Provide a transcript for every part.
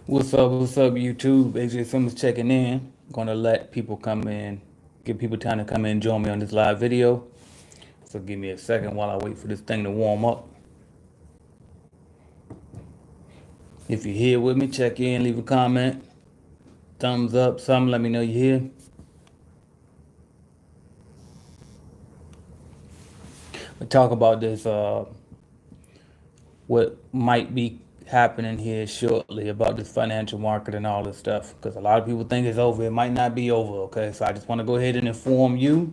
What's up, YouTube? AJ Simmons checking in. Gonna let people come in, give people time to come in and join me on this live video. So give me a second while I wait for this thing to warm up. If you're here with me, check in, leave a comment, thumbs up, something, let me know you're here. We talk about this, what might be happening here shortly about this financial market and all this stuff. Because a lot of people think it's over. It might not be over, okay? So I just want to go ahead and inform you,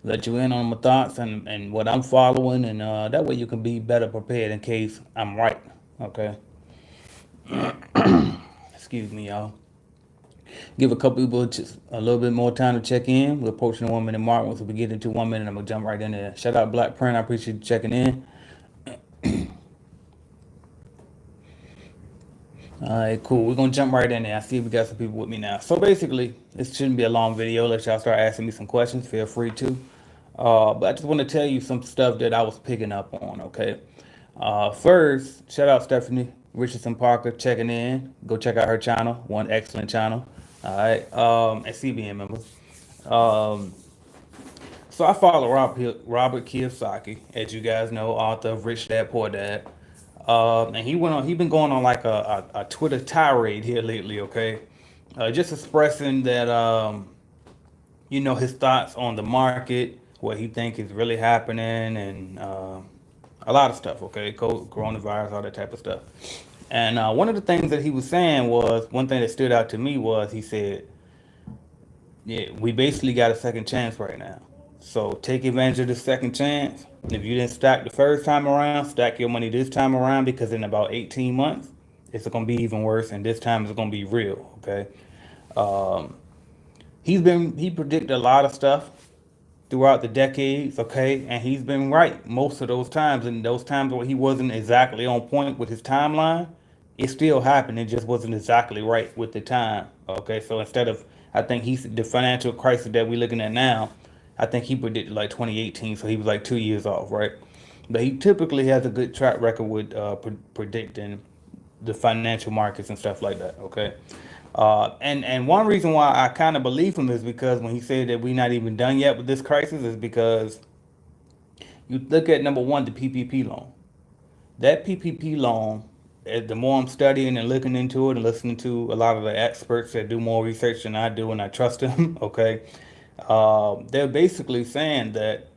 let you in on my thoughts and what I'm following, and that way you can be better prepared in case I'm right. Okay. Excuse me, y'all. Give a couple people just a little bit more time to check in. We're approaching the 1 minute mark. Once we get into 1 minute, I'm gonna jump right in there. Shout out Black Print. I appreciate you checking in. All right, cool. We're gonna jump right in there. I see we got some people with me now. So basically, this shouldn't be a long video. Let y'all start asking me some questions. Feel free to. But I just want to tell you some stuff that I was picking up on. Okay. First, shout out Stephanie Richardson Parker checking in. Go check out her channel. One excellent channel. All right. And CBN members. Um, so I follow Robert Kiyosaki, as you guys know, author of Rich Dad Poor Dad. And he went on. He been going on like a Twitter tirade here lately. Okay, just expressing that his thoughts on the market, what he think is really happening, and a lot of stuff. Okay, coronavirus, all that type of stuff. And one of the things that he was saying was one thing that stood out to me was he said, "Yeah, we basically got a second chance right now. So take advantage of the second chance. If you didn't stack the first time around, stack your money this time around because in about 18 months, it's going to be even worse, and this time it's going to be real." Okay. Um, he predicted a lot of stuff throughout the decades, okay, and he's been right most of those times. And those times where he wasn't exactly on point with his timeline, it still happened. It just wasn't exactly right with the time, okay. So instead of, I think he's the financial crisis that we're looking at now, I think he predicted like 2018, so he was like 2 years off, right? But he typically has a good track record with predicting the financial markets and stuff like that. Okay, and one reason why I kind of believe him is because when he said that we're not even done yet with this crisis is because you look at number one, the PPP loan. That PPP loan, the more I'm studying and looking into it and listening to a lot of the experts that do more research than I do, and I trust them. Okay, they're basically saying that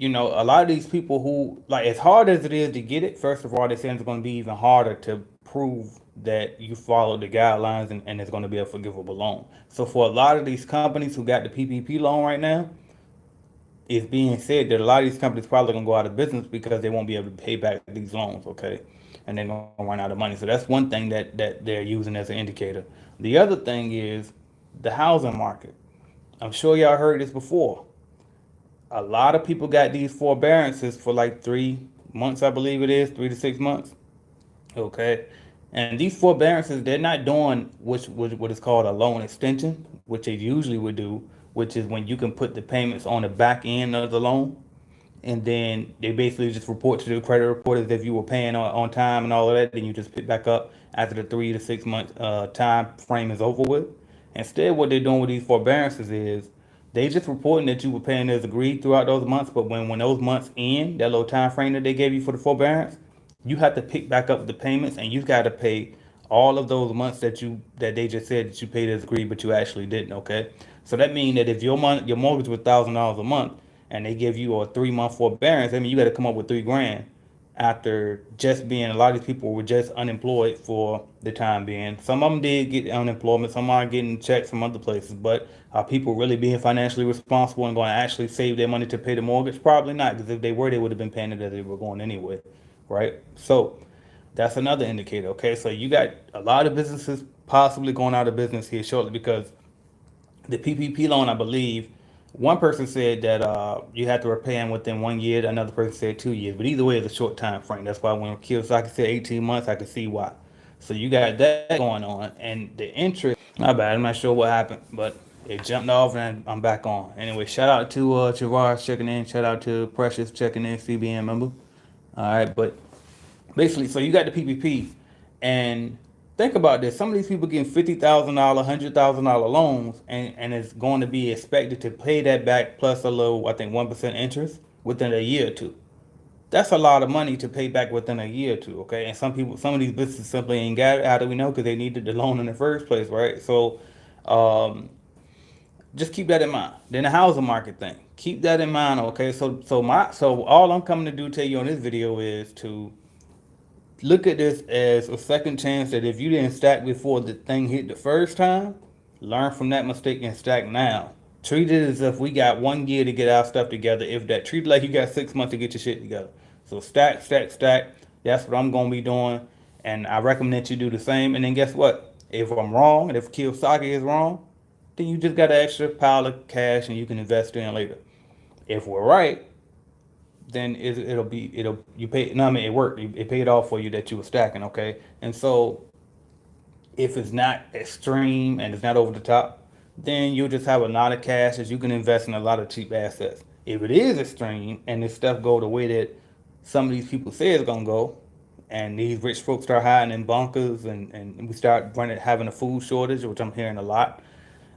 a lot of these people who, like, as hard as it is to get it, first of all, they're saying it's going to be even harder to prove that you follow the guidelines, and it's going to be a forgivable loan. So for a lot of these companies who got the PPP loan right now, it's being said that a lot of these companies probably going to go out of business because they won't be able to pay back these loans, okay? And they're going to run out of money. So that's one thing that they're using as an indicator. The other thing is the housing market. I'm sure y'all heard this before. A lot of people got these forbearances for like 3 months, I believe it is, 3 to 6 months. Okay. And these forbearances, they're not doing what is called a loan extension, which they usually would do, which is when you can put the payments on the back end of the loan. And then they basically just report to the credit report as if you were paying on time and all of that. Then you just pick back up after the 3 to 6 month time frame is over with. Instead, what they're doing with these forbearances is they just reporting that you were paying as agreed throughout those months. But when those months end, that little time frame that they gave you for the forbearance, you have to pick back up the payments, and you got to pay all of those months that they just said that you paid as agreed, but you actually didn't. Okay, so that means that if your mortgage was $1,000 a month, and they give you a 3 month forbearance, I mean you got to come up with 3 grand after just being. A lot of these people were just unemployed for the time being. Some of them did get unemployment, some are getting checks from other places, but are people really being financially responsible and going to actually save their money to pay the mortgage? Probably not, because if they were, they would have been paying it as they were going anyway, right? So that's another indicator. Okay, so you got a lot of businesses possibly going out of business here shortly because the PPP loan, I believe, one person said that you have to repay them within 1 year. Another person said 2 years. But either way, it's a short time frame. That's why when Kiyosaki said 18 months, I could see why. So you got that going on, and the interest. My bad. I'm not sure what happened, but it jumped off, and I'm back on. Anyway, shout out to Chavar checking in. Shout out to Precious checking in, CBN member. All right, but basically, so you got the PPP, and Think about this. Some of these people getting $50,000, $100,000 loans, and it's going to be expected to pay that back plus a little, I think, 1% interest within a year or two. That's a lot of money to pay back within a year or two, okay? And some people, some of these businesses simply ain't got it. How do we know? Because they needed the loan in the first place, right? So, um, just keep that in mind. Then the housing market thing, keep that in mind, okay? So all I'm coming to do tell you on this video is to look at this as a second chance that if you didn't stack before the thing hit the first time, learn from that mistake and stack now. Treat it as if we got 1 year to get our stuff together. If that, treat it like you got 6 months to get your shit together. So stack, stack, stack. That's what I'm gonna be doing, and I recommend that you do the same. And then guess what? If I'm wrong, and if Kiyosaki is wrong, then you just got an extra pile of cash and you can invest in later. If we're right, then it'll you pay. No, I mean it worked. It paid off for you that you were stacking. Okay, and so if it's not extreme and it's not over the top, then you'll just have a lot of cash that you can invest in a lot of cheap assets. If it is extreme and this stuff go the way that some of these people say it's gonna go, and these rich folks start hiding in bunkers and we start having a food shortage, which I'm hearing a lot,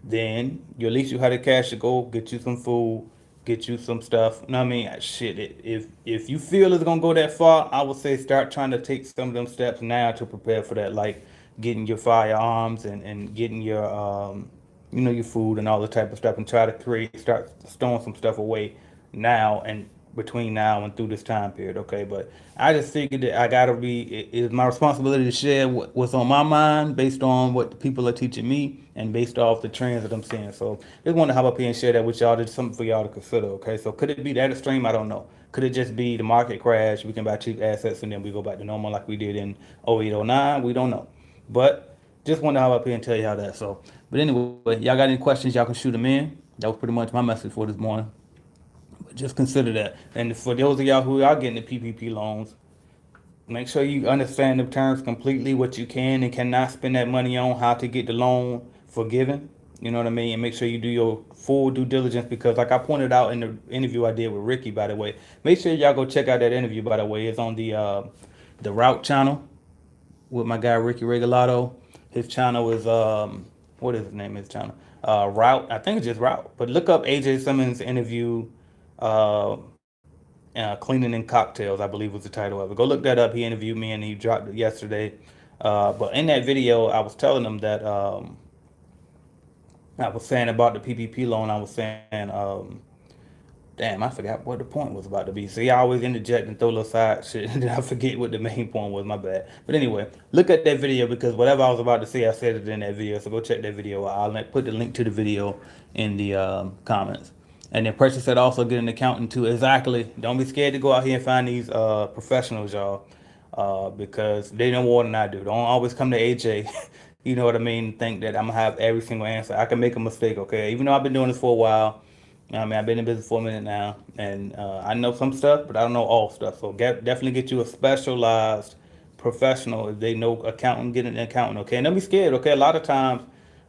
then you at least you have the cash to go get you some food, get you some stuff. No, I mean, shit. If you feel it's gonna go that far, I would say start trying to take some of them steps now to prepare for that, like getting your firearms and getting your your food and all the type of stuff, and try to start storing some stuff away now and between now and through this time period, okay? But I just figured that I gotta be, it's my responsibility to share what's on my mind based on what the people are teaching me and based off the trends that I'm seeing. So just want to hop up here and share that with y'all. Just something for y'all to consider, okay? So could it be that extreme? I don't know. Could it just be the market crash? We can buy cheap assets and then we go back to normal like we did in 08, 09? We don't know. But just want to hop up here and tell you how that. So, but anyway, y'all got any questions? Y'all can shoot them in. That was pretty much my message for this morning. Just consider that. And for those of y'all who are getting the PPP loans, make sure you understand the terms completely, what you can and cannot spend that money on, how to get the loan forgiven. You know what I mean? And make sure you do your full due diligence, because like I pointed out in the interview I did with Ricky, by the way, make sure y'all go check out that interview, by the way. It's on the Route channel with my guy Ricky Regalado. His channel is what is his name? His channel Route. I think it's just Route. But look up AJ Simmons interview. Uh, Cleaning and Cocktails, I believe was the title of it. Go look that up. He interviewed me and he dropped it yesterday. But in that video, I was telling him that I was saying about the PPP loan. I was saying, damn, I forgot what the point was about to be. See, I always interject and throw little side shit, and then I forget what the main point was. My bad. But anyway, look at that video, because whatever I was about to say, I said it in that video. So go check that video out. I'll put the link to the video in the comments. And then Precious said also get an accountant too. Exactly. Don't be scared to go out here and find these professionals, y'all, because they know more than I do. Don't always come to AJ, you know what I mean, think that I'm going to have every single answer. I can make a mistake, okay? Even though I've been doing this for a while, I mean, I've been in business for a minute now, and I know some stuff, but I don't know all stuff. So definitely get you a specialized professional. If they know accountant, get an accountant, okay? And don't be scared, okay? A lot of times,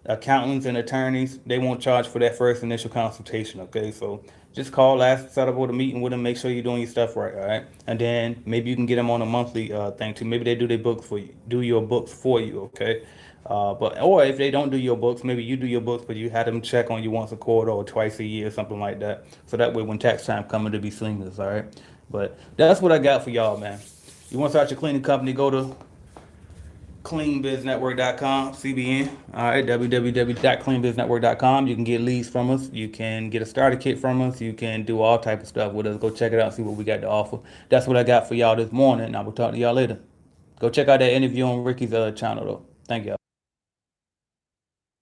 accountants and attorneys, they won't charge for that first initial consultation, okay? So just call, ask, set up with a meeting with them, make sure you're doing your stuff right, all right? And then maybe you can get them on a monthly thing too. Maybe they do their books for you, do your books for you, okay? Or if they don't do your books, maybe you do your books, but you had them check on you once a quarter or twice a year, something like that. So that way when tax time coming, to be seamless, all right? But that's what I got for y'all, man. You want to start your cleaning company, go to cleanbiznetwork.com, CBN, all right, www.cleanbiznetwork.com. You can get leads from us. You can get a starter kit from us. You can do all type of stuff with us. Go check it out, see what we got to offer. That's what I got for y'all this morning. I will talk to y'all later. Go check out that interview on Ricky's channel, though. Thank y'all.